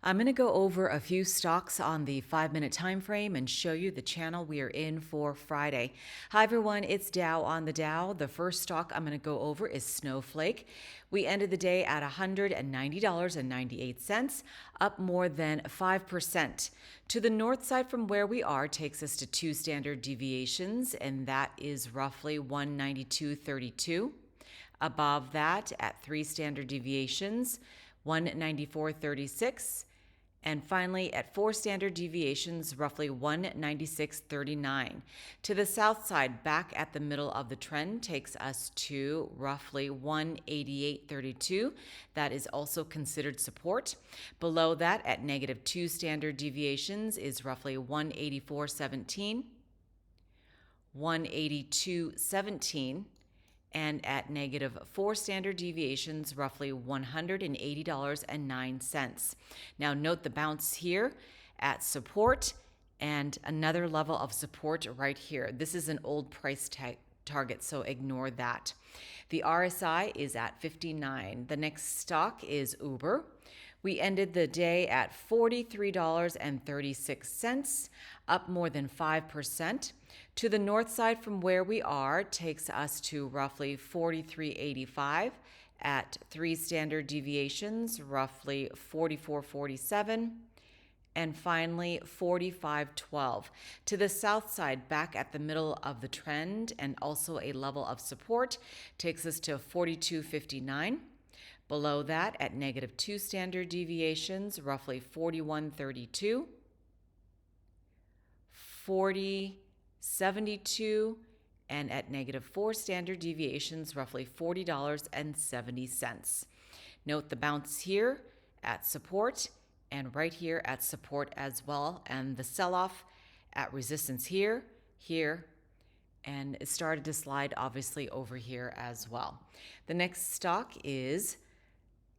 I'm going to go over a few stocks on the 5-minute time frame and show you the channel we are in for Friday. Hi everyone, it's Dow on the Dow. The first stock I'm going to go over is Snowflake. We ended the day at $190.98, up more than 5%. To the north side from where we are takes us to 2 standard deviations, and that is roughly 192.32. Above that, at 3 standard deviations, 194.36. And finally, at 4 standard deviations, roughly 196.39. To the south side, back at the middle of the trend, takes us to roughly 188.32. That is also considered support. Below that, at negative 2 standard deviations, is roughly 184.17, 182.17. And at negative 4 standard deviations, roughly $180.09. Now note the bounce here at support and another level of support right here. This is an old price target, so ignore that. The RSI is at 59. The next stock is Uber. We ended the day at $43.36, up more than 5%. To the north side from where we are takes us to roughly 43.85. At 3 standard deviations, roughly 44.47. And finally, 45.12. To the south side, back at the middle of the trend and also a level of support, takes us to 42.59. Below that, at negative 2 standard deviations, roughly 41.32, 40.72, and at negative 4 standard deviations, roughly $40.70. Note the bounce here at support and right here at support as well, and the sell-off at resistance here, and it started to slide obviously over here as well. The next stock is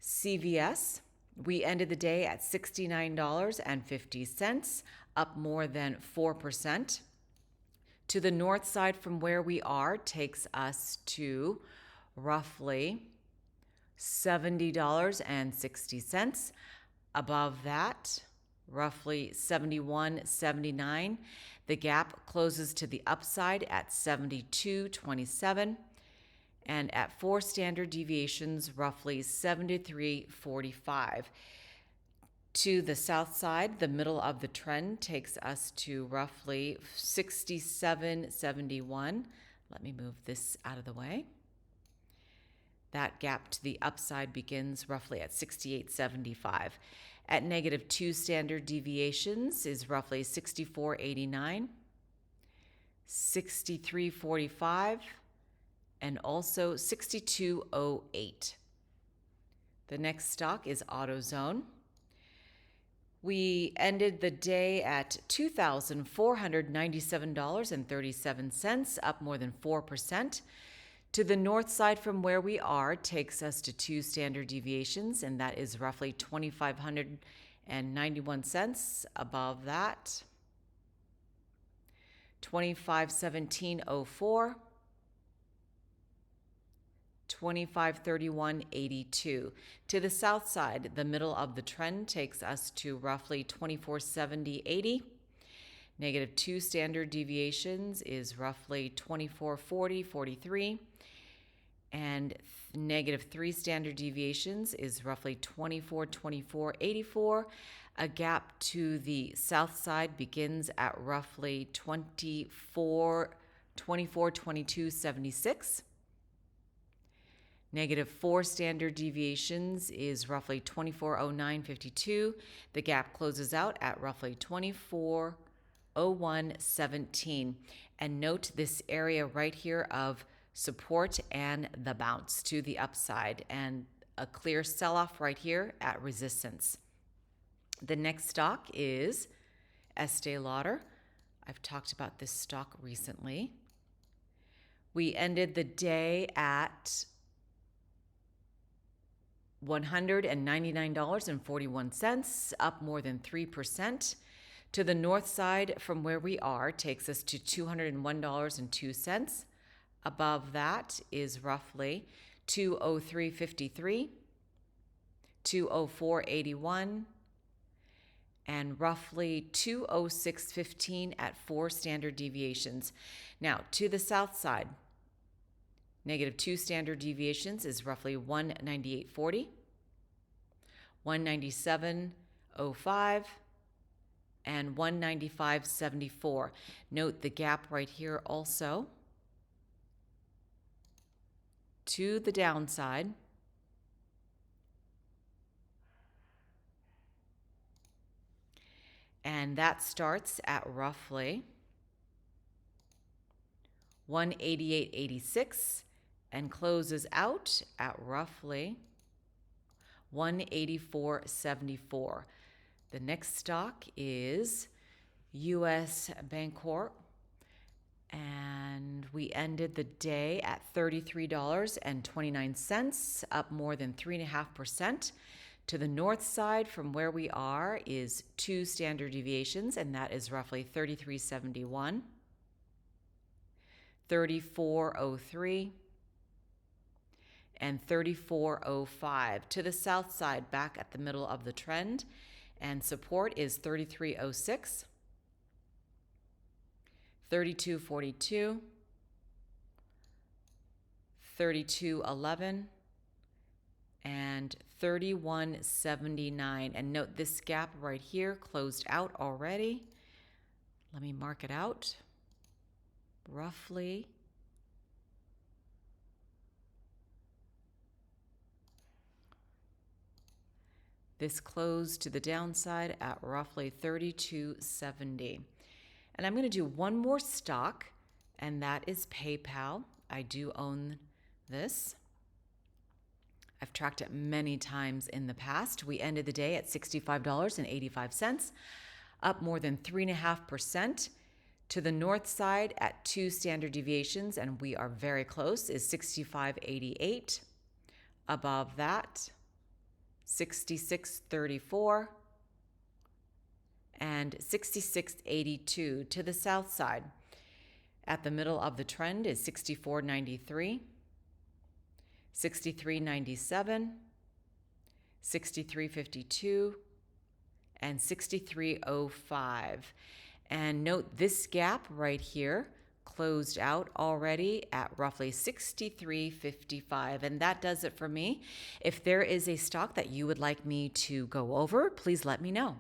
CVS. We ended the day at $69.50, up more than 4%. To the north side from where we are takes us to roughly $70.60. Above that, roughly $71.79. The gap closes to the upside at $72.27. And at 4 standard deviations, roughly 73.45. To the south side, the middle of the trend takes us to roughly 67.71. Let me move this out of the way. That gap to the upside begins roughly at 68.75. At negative 2 standard deviations is roughly 64.89, 63.45, and also 62.08. The next stock is AutoZone. We ended the day at $2,497.37, up more than 4%. To the north side from where we are takes us to 2 standard deviations, and that is roughly 2,591 cents. Above that, 25.1704, 25.3182. To the south side, the middle of the trend takes us to roughly 24.7080. Negative 2 standard deviations is roughly 24.4043. And negative 3 standard deviations is roughly 24.2484. A gap to the south side begins at roughly 24.2276. Negative 4 standard deviations is roughly 24.0952. The gap closes out at roughly 24.0117. And note this area right here of support and the bounce to the upside, and a clear sell-off right here at resistance. The next stock is Estee Lauder. I've talked about this stock recently. We ended the day at $199.41, up more than 3%. To the north side from where we are takes us to $201.02. Above that is roughly 203.53, 204.81, and roughly 206.15 at 4 standard deviations. Now, to the south side, negative 2 standard deviations is roughly 198.40, 197.05, and 195.74. Note the gap right here also to the downside. And that starts at roughly 188.86 and closes out at roughly 184.74. The next stock is US Bancorp, and we ended the day at $33.29, up more than 3.5%. To the north side from where we are is 2 standard deviations, and that is roughly 33.71, 34.03, and 34.05. To the south side, back at the middle of the trend, and support is 33.06, 32.42, 32.11, and 31.79. And note this gap right here closed out already. Let me mark it out. Roughly this closed to the downside at roughly 32.70. And I'm going to do one more stock, and that is PayPal. I do own this. I've tracked it many times in the past. We ended the day at $65.85, up more than 3.5%. To the north side at 2 standard deviations, and we are very close, is 65.88. Above that, 66.34 and 66.82. To the south side, at the middle of the trend is 64.93. 63.97, 63.52, and 63.05. And note this gap right here closed out already at roughly 63.55. And that does it for me. If there is a stock that you would like me to go over, please let me know.